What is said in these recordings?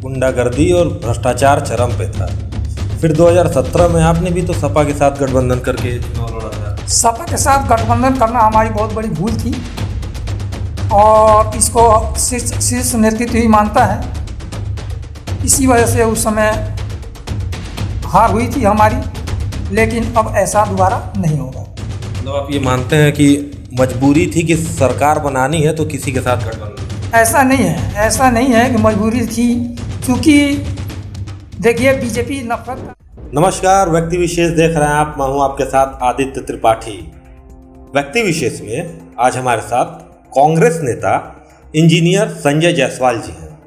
गुंडागर्दी और भ्रष्टाचार चरम पे था। फिर 2017 में आपने भी तो सपा के साथ गठबंधन करके चुनाव लड़ा था। सपा के साथ गठबंधन करना हमारी बहुत बड़ी भूल थी और इसको शीर्ष नेतृत्व ही मानता है। इसी वजह से उस समय हार हुई थी हमारी, लेकिन अब ऐसा दोबारा नहीं होगा। मतलब आप ये मानते हैं कि मजबूरी थी कि सरकार बनानी है तो किसी के साथ गठबंधन? ऐसा नहीं है कि मजबूरी थी, क्योंकि देखिए बीजेपी नफरत। नमस्कार, व्यक्ति विशेष देख रहे हैं आप। मैं हूं आपके साथ आदित्य त्रिपाठी। व्यक्ति विशेष में आज हमारे साथ कांग्रेस नेता इंजीनियर संजय जायसवाल जी हैं।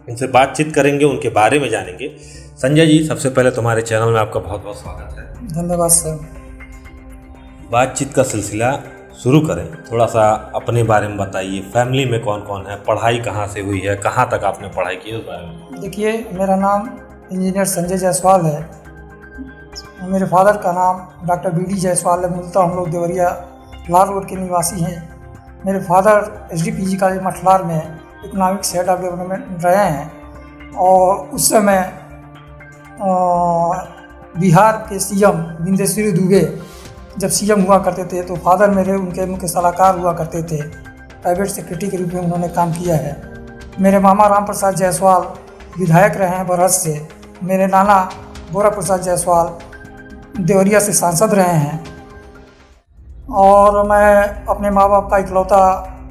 उनसे बातचीत करेंगे, उनके बारे में जानेंगे। संजय जी, सबसे पहले तुम्हारे चैनल में आपका बहुत बहुत स्वागत है। धन्यवाद सर। बातचीत का सिलसिला शुरू करें। थोड़ा सा अपने बारे में बताइए। फैमिली में कौन कौन है, पढ़ाई कहाँ से हुई है, कहाँ तक आपने पढ़ाई की, उस बारे में। देखिए, मेरा नाम इंजीनियर संजय जायसवाल है। मेरे फादर का नाम डॉक्टर बी.डी. जायसवाल है। मूलतः हम लोग देवरिया लाल रोड के निवासी हैं। मेरे फादर एसडीपीजी कॉलेज मठलार में इकोनॉमिक्स हेड ऑफ डेवलपमेंट रहे हैं और उस समय बिहार के सीएम बिंदेश्वरी दुबे जब सीएम हुआ करते थे तो फादर मेरे उनके मुख्य सलाहकार हुआ करते थे। प्राइवेट सेक्रेटरी के रूप में उन्होंने काम किया है। मेरे मामा राम प्रसाद जायसवाल विधायक रहे हैं बरहस से। मेरे नाना बोरा प्रसाद जायसवाल देवरिया से सांसद रहे हैं और मैं अपने माँ बाप का इकलौता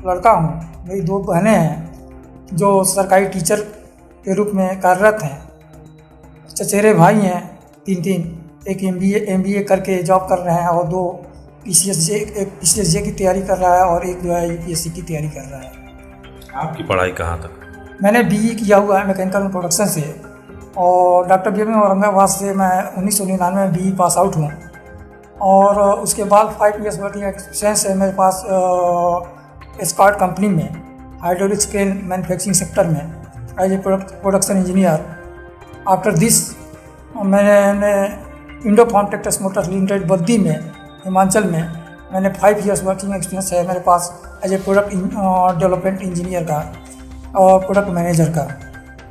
लड़का हूँ। मेरी दो बहनें हैं जो सरकारी टीचर के रूप में कार्यरत हैं। चचेरे भाई हैं तीन, एक एमबीए करके जॉब कर रहे हैं और दो एक पीसीएसजे की तैयारी कर रहा है और एक जो है यूपीएससी की तैयारी कर रहा है। आपकी पढ़ाई कहाँ तक? मैंने बीई किया हुआ है मैकेनिकल प्रोडक्शन से और डॉक्टर बीएम औरंगाबाद से मैं 1999 में बीई पास आउट हूँ और उसके बाद 5 इयर्स वर्किंग एक्सपीरियंस है मेरे पास एस्कॉर्ट कंपनी में हाइड्रोलिक क्रेन मैन्युफैक्चरिंग सेक्टर में as a production engineer. After this मैंने Indo Farm Tractors Motors Limited Baddi में हिमाचल में मैंने 5 इयर्स वर्किंग एक्सपीरियंस है मेरे पास as a product development engineer का और प्रोडक्ट मैनेजर का।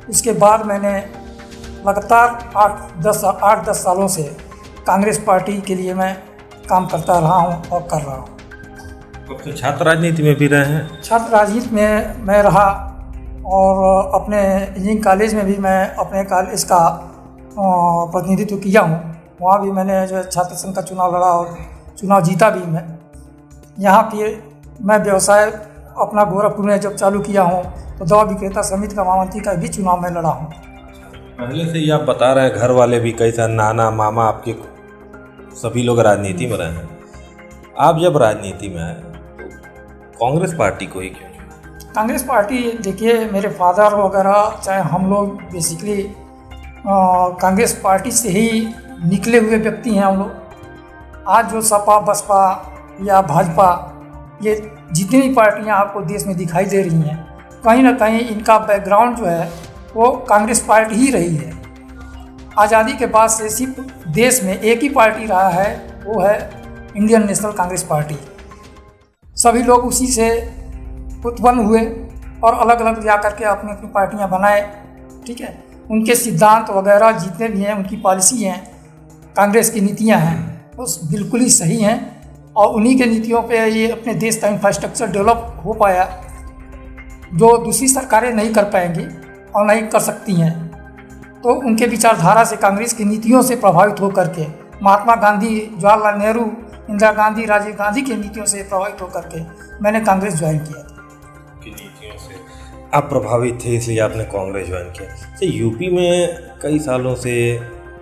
उसके बाद मैंने लगातार 8-10 सालों से कांग्रेस पार्टी के लिए मैं काम करता रहा हूं और कर रहा हूं। तो छात्र राजनीति में भी रहे हैं? छात्र राजनीति में मैं रहा और अपने इंजीनियरिंग कॉलेज में भी मैं अपने कॉलेज का प्रतिनिधित्व किया हूं। वहाँ भी मैंने जो छात्र संघ का चुनाव लड़ा और चुनाव जीता भी मैं। यहाँ पे मैं व्यवसाय अपना गोरखपुर में जब चालू किया हूँ तो दवा विक्रेता समिति का महामंत्री का भी चुनाव में लड़ा हूँ। पहले से ही आप बता रहे हैं घर वाले भी, कई सारे नाना मामा आपके सभी लोग राजनीति में रहे हैं। आप जब राजनीति में आए तो कांग्रेस पार्टी को ही क्यों? कांग्रेस पार्टी, देखिए मेरे फादर वगैरह चाहे हम लोग बेसिकली कांग्रेस पार्टी से ही निकले हुए व्यक्ति हैं हम लोग। आज जो सपा बसपा या भाजपा ये जितनी भी पार्टियां आपको देश में दिखाई दे रही हैं, कहीं ना कहीं इनका बैकग्राउंड जो है वो कांग्रेस पार्टी ही रही है। आज़ादी के बाद से सिर्फ देश में एक ही पार्टी रहा है, वो है इंडियन नेशनल कांग्रेस पार्टी। सभी लोग उसी से उत्पन्न हुए और अलग अलग जा कर के अपनी अपनी पार्टियां बनाए। ठीक है, उनके सिद्धांत वगैरह जितने भी हैं, उनकी पॉलिसी हैं, कांग्रेस की नीतियां हैं, वो बिल्कुल ही सही हैं और उन्हीं के नीतियों पे ये अपने देश का इंफ्रास्ट्रक्चर डेवलप हो पाया जो दूसरी सरकारें नहीं कर पाएंगी और नहीं कर सकती हैं। तो उनके विचारधारा से, कांग्रेस की नीतियों से प्रभावित होकर के महात्मा गांधी, जवाहरलाल नेहरू, इंदिरा गांधी, राजीव गांधी की नीतियों से प्रभावित होकर के मैंने कांग्रेस ज्वाइन किया था। नीतियों से आप प्रभावित थे इसलिए आपने कांग्रेस ज्वाइन किया। तो यूपी में कई सालों से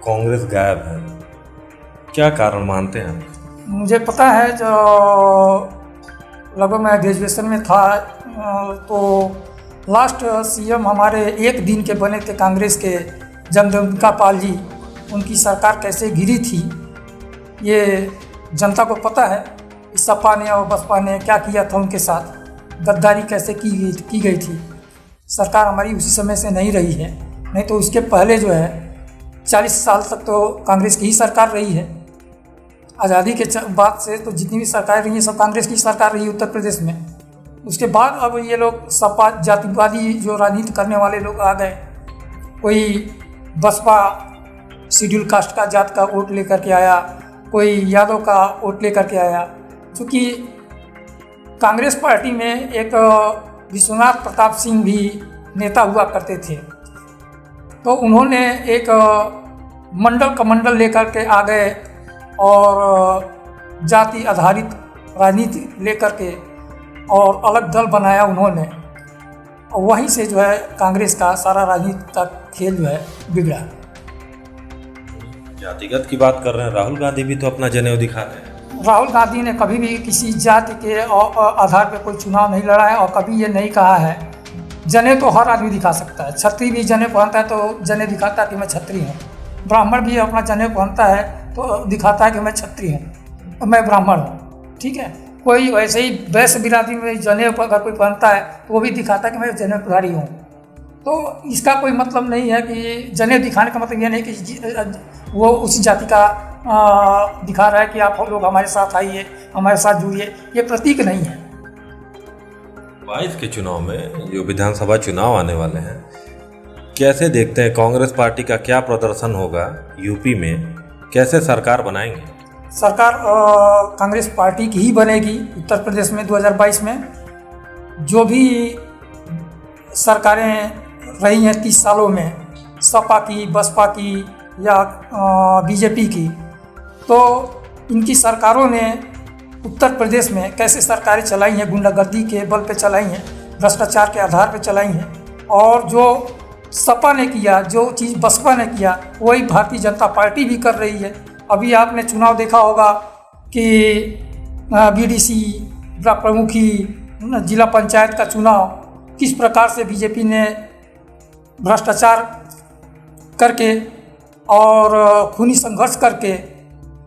कांग्रेस गायब है, क्या कारण मानते हैं? मुझे पता है, जो लगभग मैं ग्रेजुएशन में था तो लास्ट सीएम हमारे एक दिन के बने थे कांग्रेस के, जगदम्बिका पाल जी। उनकी सरकार कैसे गिरी थी ये जनता को पता है। इस सपा ने और बसपा ने क्या किया था उनके साथ, गद्दारी कैसे की गई थी। सरकार हमारी उसी समय से नहीं रही है, नहीं तो उसके पहले जो है 40 साल तक तो कांग्रेस की ही सरकार रही है। आज़ादी के बाद से तो जितनी भी सरकार रही हैं सब कांग्रेस की सरकार रही है उत्तर प्रदेश में। उसके बाद अब ये लोग सपा जातिवादी जो राजनीति करने वाले लोग आ गए कोई बसपा शेड्यूल कास्ट का जात का वोट लेकर के आया, कोई यादव का वोट लेकर के आया। क्योंकि कांग्रेस पार्टी में एक विश्वनाथ प्रताप सिंह भी नेता हुआ करते थे, तो उन्होंने एक मंडल कमंडल लेकर के आ गए और जाति आधारित राजनीति लेकर के और अलग दल बनाया उन्होंने, और वहीं से जो है कांग्रेस का सारा राजनीति का खेल जो है बिगड़ा। जातिगत की बात कर रहे हैं, राहुल गांधी भी तो अपना जनेऊ दिखा रहे हैं। राहुल गांधी ने कभी भी किसी जाति के आधार पर कोई चुनाव नहीं लड़ा है और कभी ये नहीं कहा है। जने तो हर आदमी दिखा सकता है, छत्री भी जने पहनता है तो जने दिखाता है कि मैं छत्री हूँ। ब्राह्मण भी अपना जने पहनता है तो दिखाता है कि मैं छत्री हूँ, मैं ब्राह्मण हूँ। ठीक है, कोई वैसे ही वैश्य बिरादरी में जने अगर कोई पहनता है तो वो भी दिखाता है कि मैं जनेधारी हूँ। तो इसका कोई मतलब नहीं है कि जने दिखाने का मतलब ये नहीं कि वो उस जाति का दिखा रहा है कि आप लोग हमारे साथ आइए, हमारे साथ जुड़िए। ये प्रतीक नहीं है। 22 के चुनाव में जो विधानसभा चुनाव आने वाले हैं, कैसे देखते हैं कांग्रेस पार्टी का क्या प्रदर्शन होगा यूपी में, कैसे सरकार बनाएंगे? सरकार कांग्रेस पार्टी की ही बनेगी उत्तर प्रदेश में 2022 में। जो भी सरकारें रही हैं 30 सालों में, सपा की, बसपा की या बीजेपी की, तो इनकी सरकारों ने उत्तर प्रदेश में कैसे सरकारें चलाई हैं, गुंडागर्दी के बल पे चलाई हैं, भ्रष्टाचार के आधार पे चलाई हैं। और जो सपा ने किया, जो चीज़ बसपा ने किया, वही भारतीय जनता पार्टी भी कर रही है। अभी आपने चुनाव देखा होगा कि बीडीसी, प्रमुखी, जिला पंचायत का चुनाव किस प्रकार से बीजेपी ने भ्रष्टाचार करके और खूनी संघर्ष करके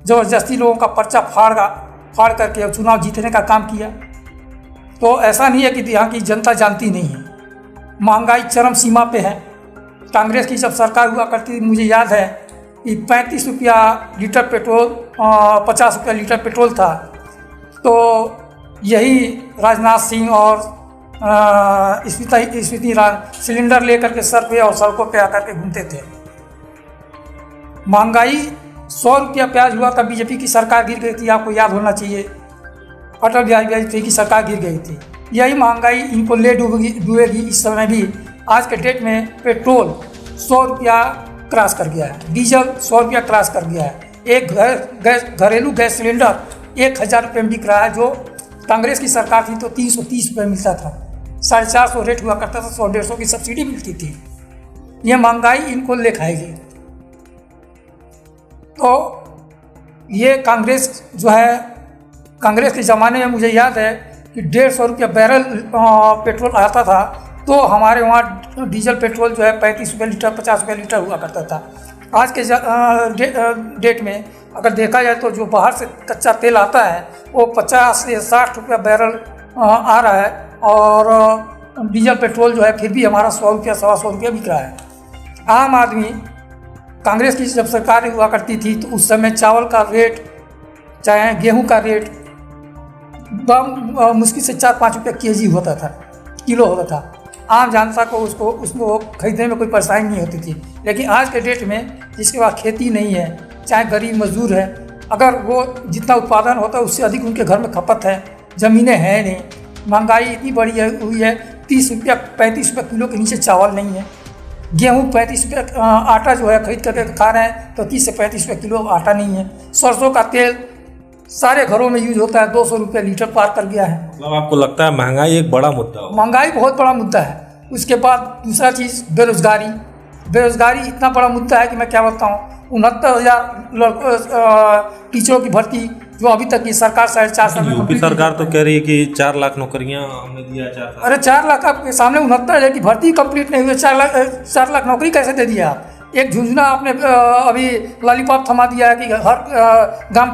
ज़बरदस्ती लोगों का पर्चा फाड़ करके चुनाव जीतने का काम किया। तो ऐसा नहीं है कि यहाँ की जनता जानती नहीं है। महंगाई चरम सीमा पे है। कांग्रेस की जब सरकार हुआ करती, मुझे याद है कि 35 रुपया लीटर पेट्रोल, 50 रुपया लीटर पेट्रोल था। तो यही राजनाथ सिंह और स्मृति ईरानी सिलेंडर लेकर के सर पे और सड़कों पे आकर के घूमते थे। महंगाई 100 रुपया प्याज हुआ था, बीजेपी की सरकार गिर गई थी, आपको याद होना चाहिए। अटल बिहारी वाजपेयी की सरकार गिर गई थी। यही महंगाई इनको ले डूबेगी इस समय भी। आज के डेट में पेट्रोल 100 रुपया क्रॉस कर गया है, डीजल 100 रुपया क्रॉस कर गया है। एक घरेलू गैस सिलेंडर 1000 रुपये में बिक रहा है। जो कांग्रेस की सरकार थी तो 330 रुपये मिलता था, 450 रेट हुआ करता था, 100-150 की सब्सिडी मिलती थी। ये महंगाई इनको ले खाएगी। तो ये कांग्रेस जो है, कांग्रेस के ज़माने में मुझे याद है कि 150 रुपया बैरल पेट्रोल आता था, तो हमारे वहाँ डीजल पेट्रोल जो है 35 रुपये लीटर, 50 रुपये लीटर हुआ करता था। आज के डेट में अगर देखा जाए तो जो बाहर से कच्चा तेल आता है वो 50 से 60 रुपया बैरल आ रहा है, और डीजल पेट्रोल जो है फिर भी हमारा 100 रुपया, 125 रुपया बिक रहा है। आम आदमी, कांग्रेस की जब सरकार हुआ करती थी तो उस समय चावल का रेट, चाहे गेहूं का रेट मुश्किल से 4-5 रुपये केजी होता था, किलो होता था। आम जनता को उसको खरीदने में कोई परेशानी नहीं होती थी। लेकिन आज के डेट में जिसके पास खेती नहीं है, चाहे गरीब मजदूर है, अगर वो जितना उत्पादन होता है उससे अधिक उनके घर में खपत है, ज़मीनें हैं नहीं, महंगाई इतनी बड़ी हुई है, 30 रुपया 35 रुपये किलो के नीचे चावल नहीं है। गेहूँ 35 रुपये, आटा जो है खरीद करके खा रहे हैं तो 30 से 35 रुपये किलो आटा नहीं है। सरसों का तेल सारे घरों में यूज होता है, 200 रुपये लीटर पार कर गया है। मतलब आपको लगता है महंगाई एक बड़ा मुद्दा हो? महंगाई बहुत बड़ा मुद्दा है। उसके बाद दूसरा चीज़ बेरोजगारी इतना बड़ा मुद्दा है कि मैं क्या बताऊँ। 69,000 टीचरों की भर्ती जो अभी तक की सरकार 4.5 साल में, यूपी सरकार तो कह रही है कि 4 लाख नौकरियां हमने दिया। 4 लाख, अरे 4 लाख आपके सामने 69,000 की भर्ती कंप्लीट नहीं हुई, 4 लाख नौकरी कैसे दे दिया आप? एक झुंझुना आपने अभी लॉलीपॉप थमा दिया है कि हर ग्राम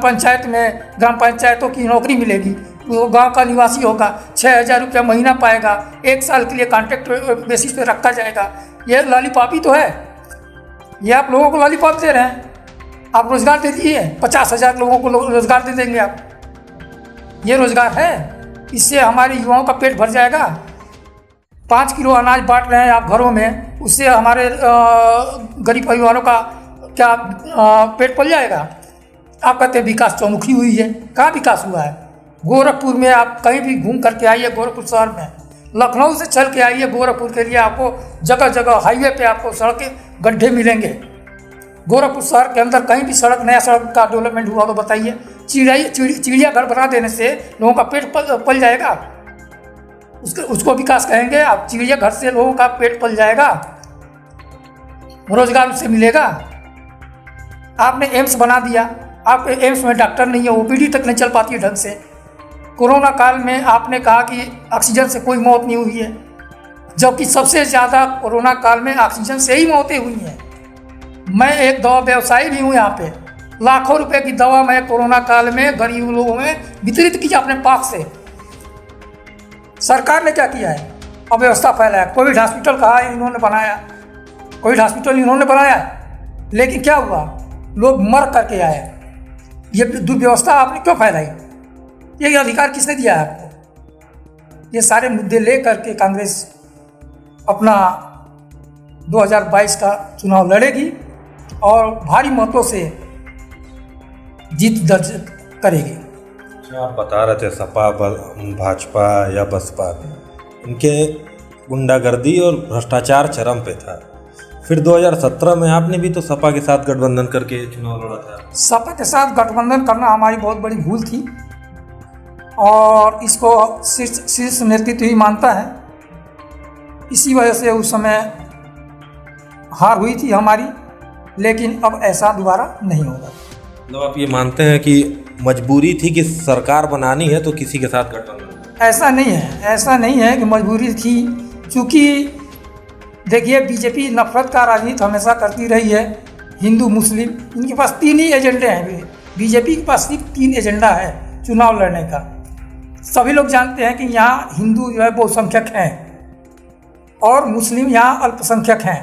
पंचायतों की नौकरी मिलेगी, वो गांव का निवासी होगा, 6,000 रुपया महीना पाएगा, 1 साल के लिए कॉन्ट्रैक्ट बेसिस पे रखा जाएगा। ये लॉलीपॉप ही तो है। ये आप लोगों को लॉलीपॉप दे रहे हैं। आप रोजगार दे दिए, 50,000 लोगों को रोजगार दे देंगे आप। ये रोजगार है? इससे हमारे युवाओं का पेट भर जाएगा? 5 किलो अनाज बांट रहे हैं आप घरों में, उससे हमारे गरीब परिवारों का क्या पेट पल जाएगा? आप कहते हैं विकास चौमुखी हुई है, कहाँ विकास हुआ है? गोरखपुर में आप कहीं भी घूम करके आइए, गोरखपुर शहर में, लखनऊ से चल के आइए गोरखपुर के लिए, आपको जगह जगह हाईवे पे आपको सड़कें गड्ढे मिलेंगे। गोरखपुर शहर के अंदर कहीं भी सड़क, नया सड़क का डेवलपमेंट हुआ तो बताइए। चिड़ियाघर बना देने से लोगों का पेट पल जाएगा? उसको विकास कहेंगे आप? चिड़ियाघर से लोगों का पेट पल जाएगा, रोजगार उससे मिलेगा? आपने एम्स बना दिया, आपके एम्स में डॉक्टर नहीं है, ओपीडी तक नहीं चल पाती है ढंग से। कोरोना काल में आपने कहा कि ऑक्सीजन से कोई मौत नहीं हुई है, जबकि सबसे ज़्यादा कोरोना काल में ऑक्सीजन से ही मौतें हुई हैं। मैं एक दवा व्यवसायी भी हूँ, यहाँ पे लाखों रुपए की दवा मैं कोरोना काल में गरीब लोगों में वितरित की अपने पास से। सरकार ने क्या किया है? अव्यवस्था फैलाया। कोविड हॉस्पिटल कहा इन्होंने बनाया, कोविड हॉस्पिटल इन्होंने बनाया, लेकिन क्या हुआ? लोग मर करके आए। ये दुर्व्यवस्था आपने क्यों फैलाई? ये अधिकार किसने दिया है आपको? ये सारे मुद्दे ले करके कांग्रेस अपना 2022 का चुनाव लड़ेगी और भारी मतों से जीत दर्ज करेगी। आप बता रहे थे सपा भाजपा या बसपा, इनके गुंडागर्दी और भ्रष्टाचार चरम पे था। फिर 2017 में आपने भी तो सपा के साथ गठबंधन करके चुनाव लड़ा था। सपा के साथ गठबंधन करना हमारी बहुत बड़ी भूल थी और इसको शीर्ष नेतृत्व ही मानता है। इसी वजह से उस समय हार हुई थी हमारी, लेकिन अब ऐसा दोबारा नहीं होगा। मतलब आप ये मानते हैं कि मजबूरी थी कि सरकार बनानी है तो किसी के साथ गठबंधन? ऐसा नहीं है, ऐसा नहीं है कि मजबूरी थी, क्योंकि देखिए बीजेपी नफरत का राजनीति हमेशा करती रही है। हिंदू मुस्लिम, इनके पास 3 ही एजेंडे हैं। बीजेपी के पास सिर्फ 3 एजेंडा है चुनाव लड़ने का। सभी लोग जानते हैं कि यहाँ हिंदू जो है बहुसंख्यक हैं और मुस्लिम यहाँ अल्पसंख्यक हैं।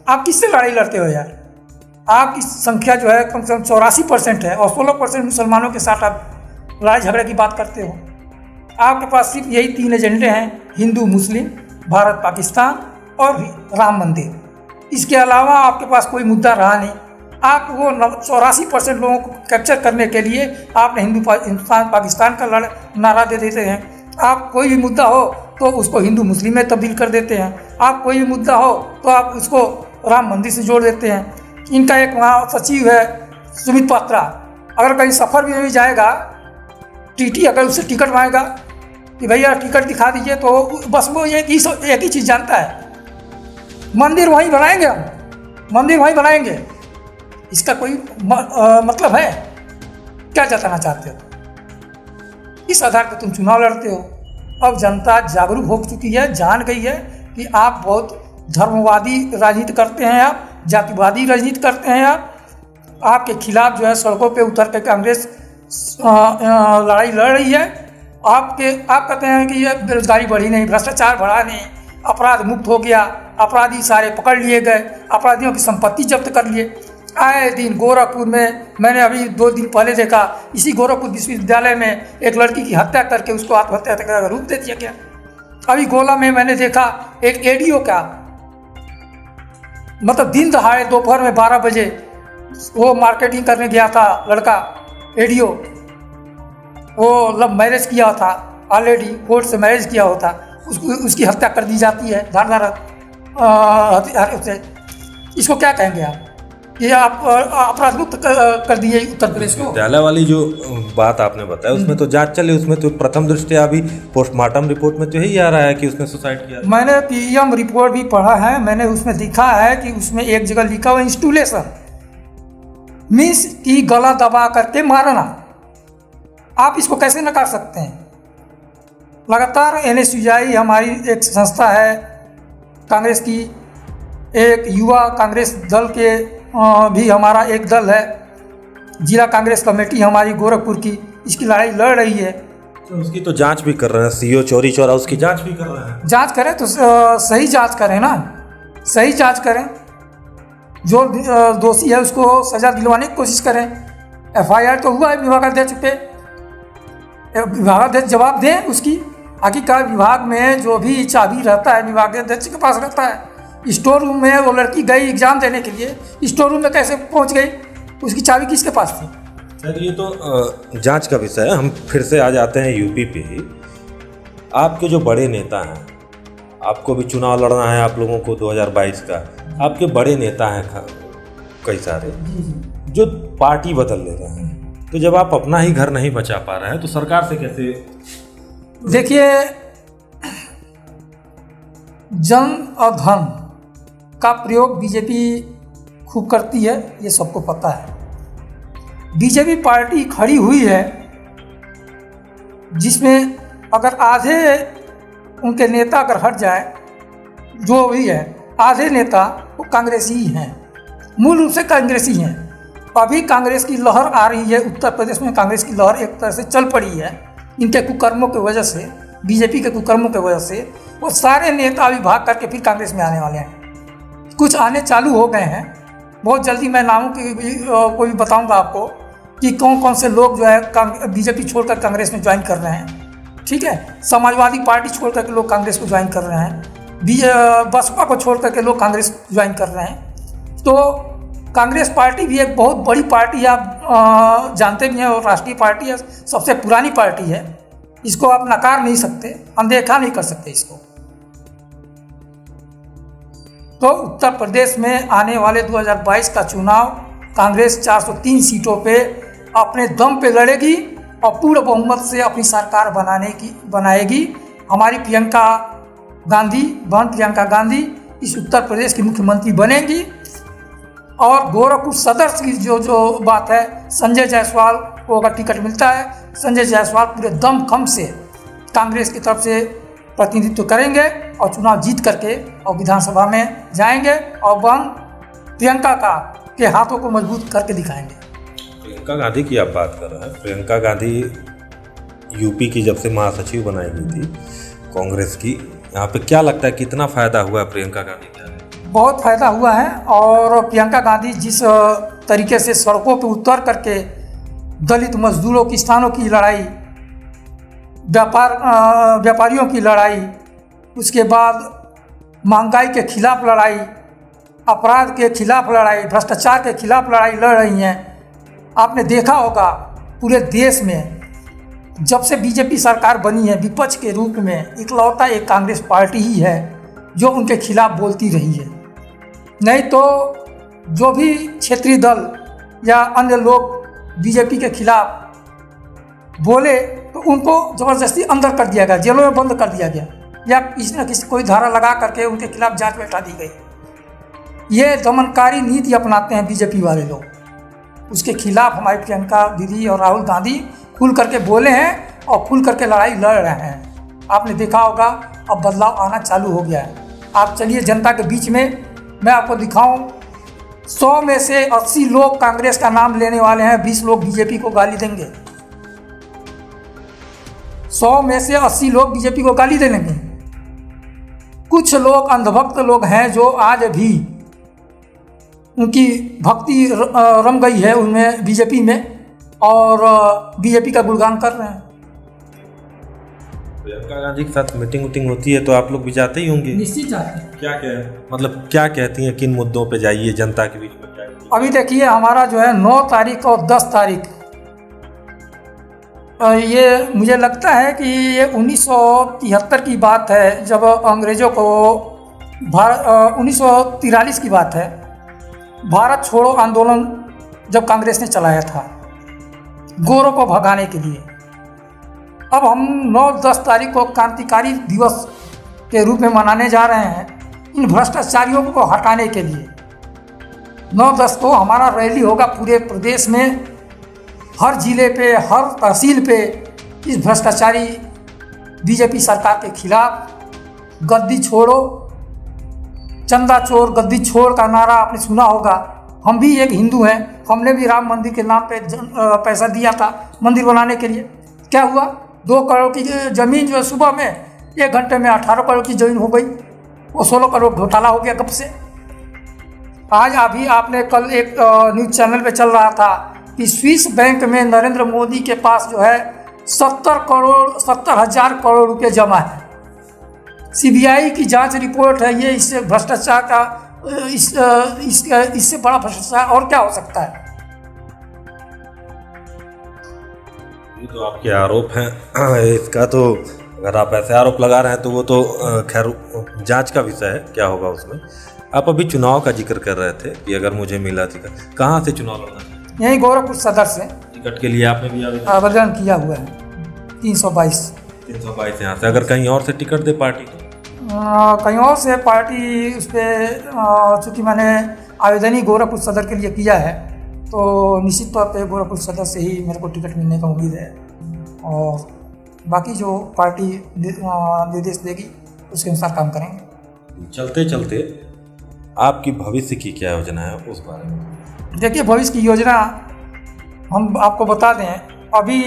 आप किससे लड़ाई लड़ते हो यार? आपकी संख्या जो है कम से कम 84% है और 16% मुसलमानों के साथ आप लड़ाई झगड़े की बात करते हो। आपके पास सिर्फ यही 3 एजेंडे हैं, हिंदू मुस्लिम, भारत पाकिस्तान और राम मंदिर। इसके अलावा आपके पास कोई मुद्दा रहा नहीं। आप वो 84% लोगों को कैप्चर करने के लिए आपने हिंदुस्तान पाकिस्तान का नारा दे देते हैं। आप कोई भी मुद्दा हो तो उसको हिंदू मुस्लिम में तब्दील कर देते हैं। आप कोई भी मुद्दा हो तो आप उसको राम मंदिर से जोड़ देते हैं। इनका एक वहाँ सचिव है सुमित पात्रा, अगर कहीं सफ़र भी जाएगा, टीटी अगर उससे टिकट मांगेगा कि भैया टिकट दिखा दीजिए, तो बस वो एक ही चीज़ जानता है, मंदिर वहीं बनाएंगे, हम मंदिर वहीं बनाएंगे। इसका कोई मतलब है? क्या जताना चाहते हो? इस आधार पर तुम चुनाव लड़ते हो। अब जनता जागरूक हो चुकी है, जान गई है कि आप बहुत धर्मवादी राजनीति करते हैं, आप जातिवादी राजनीति करते हैं। आपके खिलाफ जो है सड़कों पे उतर कर कांग्रेस लड़ाई लड़ रही है। आप कहते हैं कि ये बेरोजगारी बढ़ी नहीं, भ्रष्टाचार बढ़ा नहीं, अपराध मुक्त हो गया, अपराधी सारे पकड़ लिए गए, अपराधियों की संपत्ति जब्त कर लिए। आए दिन गोरखपुर में मैंने अभी 2 दिन पहले देखा, इसी गोरखपुर विश्वविद्यालय में एक लड़की की हत्या करके उसको आत्महत्या का रूप दे दिया गया। अभी गोला में मैंने देखा एक एडीओ का, मतलब दिन दहाड़े दोपहर में 12 बजे वो मार्केटिंग करने गया था लड़का एडीओ, वो लव मैरिज किया था, ऑलरेडी कोर्ट से मैरिज किया होता, उसकी हत्या कर दी जाती है धारदार हथियार से। इसको क्या कहेंगे आप? ये आप अपराध मुक्त कर दिए उत्तर प्रदेश को। विद्यालय वाली जो बात आपने बताया उसमें तो जांच चली, उसमें तो प्रथम दृष्टया अभी पोस्टमार्टम रिपोर्ट में तो यही आ रहा है कि उसने सुसाइड किया। मैंने पीएम रिपोर्ट भी पढ़ा है, मैंने उसमें दिखा है कि उसमें एक जगह लिखा हुआ इंस्टूलेशन मीन्स की गला दबा करके मारना। आप इसको कैसे नकार सकते हैं? लगातार NSUI हमारी एक संस्था है कांग्रेस की, एक युवा कांग्रेस दल के भी हमारा एक दल है, जिला कांग्रेस कमेटी हमारी गोरखपुर की, इसकी लड़ाई लड़ रही है। तो उसकी तो जांच भी कर रहे हैं, सीओ चोरी चोरा उसकी जांच भी कर रहे हैं। जांच करें तो सही जांच करें ना, सही जांच करें, जो दोषी है उसको सजा दिलवाने की कोशिश करें। FIR तो हुआ है, विभागाध्यक्ष पे विभागाध्यक्ष जवाब दें उसकी आखिरकार विभाग में जो भी चाबी रहता है विभाग अध्यक्ष के पास रहता है। स्टोर रूम में वो लड़की गई एग्ज़ाम देने के लिए, स्टोर रूम में कैसे पहुंच गई, उसकी चाबी किसके पास थी? सर ये तो जांच का विषय है। हम फिर से आ जाते हैं यूपी पे ही। आपके जो बड़े नेता हैं, आपको भी चुनाव लड़ना है आप लोगों को 2022 का, आपके बड़े नेता हैं कई सारे जो पार्टी बदल ले रहे हैं, तो जब आप अपना ही घर नहीं बचा पा रहे हैं तो सरकार से कैसे? देखिए, जन और धन का प्रयोग बीजेपी खूब करती है, ये सबको पता है। बीजेपी पार्टी खड़ी हुई है जिसमें अगर आधे उनके नेता अगर हट जाए, जो भी है आधे नेता वो कांग्रेसी ही हैं, मूल रूप से कांग्रेसी हैं। अभी कांग्रेस की लहर आ रही है उत्तर प्रदेश में, कांग्रेस की लहर एक तरह से चल पड़ी है इनके कुकर्मों की वजह से, बीजेपी के कुकर्मों की वजह से। वो सारे नेता अभी भाग करके फिर कांग्रेस में आने वाले हैं, कुछ आने चालू हो गए हैं। बहुत जल्दी मैं नामों की को भी बताऊंगा आपको कि कौन कौन से लोग जो है बीजेपी छोड़कर कांग्रेस में ज्वाइन कर रहे हैं। ठीक है, समाजवादी पार्टी छोड़ करके लोग कांग्रेस को ज्वाइन कर रहे हैं, बसपा को छोड़ करके लोग कांग्रेस ज्वाइन कर रहे हैं। तो कांग्रेस पार्टी भी एक बहुत बड़ी पार्टी है, आप जानते भी हैं, और राष्ट्रीय पार्टी है, सबसे पुरानी पार्टी है। इसको आप नकार नहीं सकते, अनदेखा नहीं कर सकते इसको। तो उत्तर प्रदेश में आने वाले 2022 का चुनाव कांग्रेस 403 सीटों पे अपने दम पे लड़ेगी और पूर्ण बहुमत से अपनी सरकार बनाएगी। हमारी प्रियंका गांधी इस उत्तर प्रदेश की मुख्यमंत्री बनेंगी। और गोरखपुर सदर की जो बात है, संजय जायसवाल को अगर टिकट मिलता है, संजय जायसवाल पूरे दमखम से कांग्रेस की तरफ से प्रतिनिधित्व करेंगे और चुनाव जीत करके और विधानसभा में जाएंगे और वह प्रियंका के हाथों को मजबूत करके दिखाएंगे। प्रियंका गांधी की आप बात कर रहे हैं। प्रियंका गांधी यूपी की जब से महासचिव बनाई गई थी कांग्रेस की, यहाँ पे क्या लगता है कितना फ़ायदा हुआ है प्रियंका गांधी का? बहुत फ़ायदा हुआ है। और प्रियंका गांधी जिस तरीके से सड़कों पर उतर करके दलित मजदूरों, किसानों की लड़ाई, व्यापारियों की लड़ाई, उसके बाद महंगाई के खिलाफ लड़ाई, अपराध के खिलाफ लड़ाई, भ्रष्टाचार के खिलाफ लड़ाई लड़ रही हैं। आपने देखा होगा पूरे देश में जब से बीजेपी सरकार बनी है, विपक्ष के रूप में इकलौता एक कांग्रेस पार्टी ही है जो उनके खिलाफ बोलती रही है। नहीं तो जो भी क्षेत्रीय दल या अन्य लोग बीजेपी के खिलाफ बोले तो उनको ज़बरदस्ती अंदर कर दिया गया, जेलों में बंद कर दिया गया, या किसी न किसी कोई धारा लगा करके उनके खिलाफ जांच बैठा दी गई। ये दमनकारी नीति अपनाते हैं बीजेपी वाले लोग। उसके खिलाफ हमारी प्रियंका दीदी और राहुल गांधी खुल करके बोले हैं और खुल करके लड़ाई लड़ रहे हैं। आपने देखा होगा अब बदलाव आना चालू हो गया है। आप चलिए जनता के बीच में मैं आपको दिखाऊं, 100 में से 80 लोग कांग्रेस का नाम लेने वाले हैं, 20 लोग बीजेपी को गाली देंगे। 100 में से 80 लोग बीजेपी को गाली देंगे। कुछ लोग अंधभक्त लोग हैं जो आज भी उनकी भक्ति रम गई है उनमें, बीजेपी में, और बीजेपी का गुणगान कर रहे हैं। प्रियंका गांधी के साथ मीटिंग होती है तो आप लोग भी जाते ही होंगे? निश्चित जाते हैं। क्या कहती हैं, किन मुद्दों पे जाइए जनता के बीच में? क्या अभी देखिए हमारा जो है 9 तारीख और 10 तारीख, ये मुझे लगता है कि ये 1973 की बात है, जब अंग्रेज़ों को 1943 की बात है, भारत छोड़ो आंदोलन जब कांग्रेस ने चलाया था गोरों को भगाने के लिए। अब हम 9-10 तारीख को क्रांतिकारी दिवस के रूप में मनाने जा रहे हैं इन भ्रष्टाचारियों को हटाने के लिए। 9-10 को हमारा रैली होगा पूरे प्रदेश में, हर जिले पे, हर तहसील पे इस भ्रष्टाचारी बीजेपी सरकार के खिलाफ गद्दी छोड़ो, चंदा चोर गद्दी छोड़ का नारा आपने सुना होगा। हम भी एक हिंदू हैं, हमने भी राम मंदिर के नाम पे पैसा दिया था मंदिर बनाने के लिए। क्या हुआ, 2 करोड़ की ज़मीन जो है सुबह में 1 घंटे में 18 करोड़ की ज़मीन हो गई, वो 16 करोड़ घोटाला हो गया कब से। आज अभी आपने कल एक न्यूज़ चैनल पे चल रहा था कि स्विस बैंक में नरेंद्र मोदी के पास जो है 70,000 करोड़ रुपए जमा है। सीबीआई की जांच रिपोर्ट है ये। इससे भ्रष्टाचार का इससे बड़ा भ्रष्टाचार और क्या हो सकता है? ये तो आपके आरोप हैं, इसका तो अगर आप ऐसे आरोप लगा रहे हैं तो वो तो खैर जांच का विषय है, क्या होगा उसमें। आप अभी चुनाव का जिक्र कर रहे थे कि अगर मुझे मिला टिकट, कहाँ से चुनाव लड़ना है? यही गोरखपुर सदर से टिकट के लिए आपने भी आवेदन किया हुआ है। 322 यहाँ से। अगर कहीं और से टिकट दे पार्टी तो कहीं और से पार्टी उस पर, चूँकि मैंने आवेदन ही गोरखपुर सदर के लिए किया है तो निश्चित तौर पे गोरखपुर सदर से ही मेरे को टिकट मिलने का उम्मीद है। और बाकी जो पार्टी निर्देश देगी उसके अनुसार काम करेंगे। चलते चलते आपकी भविष्य की क्या योजना है उस बारे में? देखिए, भविष्य की योजना हम आपको बता दें। अभी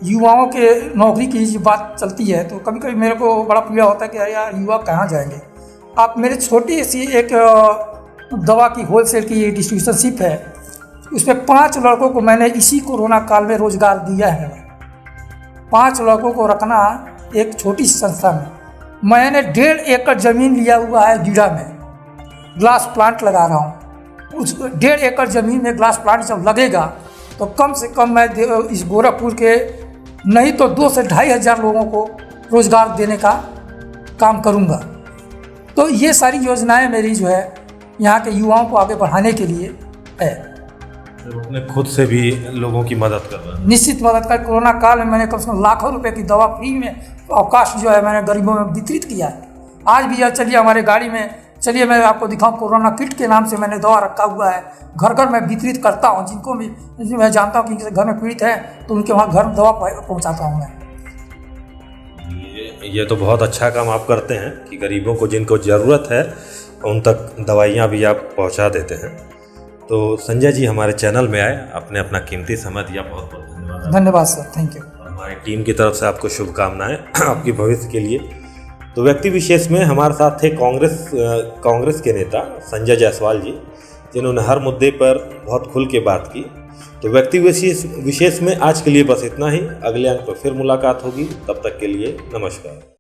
युवाओं के नौकरी की जो बात चलती है तो कभी कभी मेरे को बड़ा पीड़ा होता है कि अरे यार युवा कहाँ जाएंगे। आप मेरे छोटी सी एक दवा की होलसेल की डिस्ट्रीब्यूशनशिप है, उसमें 5 लड़कों को मैंने इसी कोरोना काल में रोजगार दिया है। 5 लड़कों को रखना एक छोटी सी संस्था में। मैंने 1.5 एकड़ ज़मीन लिया हुआ है गीड़ा में, ग्लास प्लांट लगा रहा हूँ। उस 1.5 एकड़ ज़मीन में ग्लास प्लांट जब लगेगा तो कम से कम मैं इस गोरखपुर के नहीं तो 2 से 2.5 हज़ार लोगों को रोज़गार देने का काम करूँगा। तो ये सारी योजनाएं मेरी जो है यहाँ के युवाओं को आगे बढ़ाने के लिए है। अपने खुद से भी लोगों की मदद कर रहा है। निश्चित मदद कर। कोरोना काल में मैंने कम से कम लाखों रुपए की दवा फ्री में अवकाश जो है मैंने गरीबों में वितरित किया है। आज भी यार चलिए हमारे गाड़ी में, चलिए मैं आपको दिखाऊं, कोरोना किट के नाम से मैंने दवा रखा हुआ है। घर घर मैं वितरित करता हूँ। जिनको भी मैं जानता हूँ कि घर में पीड़ित है तो उनके वहाँ घर दवा पहुँचाता हूँ मैं। ये तो बहुत अच्छा काम आप करते हैं कि गरीबों को जिनको ज़रूरत है उन तक दवाइयाँ भी आप पहुँचा देते हैं। तो संजय जी हमारे चैनल में आए, आपने अपना कीमती समय दिया, बहुत बहुत धन्यवाद। धन्यवाद सर, थैंक यू। हमारी टीम की तरफ से आपको शुभकामनाएं आपके भविष्य के लिए। तो व्यक्ति विशेष में हमारे साथ थे कांग्रेस के नेता संजय जायसवाल जी, जिन्होंने हर मुद्दे पर बहुत खुल के बात की। तो व्यक्ति विशेष में आज के लिए बस इतना ही। अगले अंक पर फिर मुलाकात होगी, तब तक के लिए नमस्कार।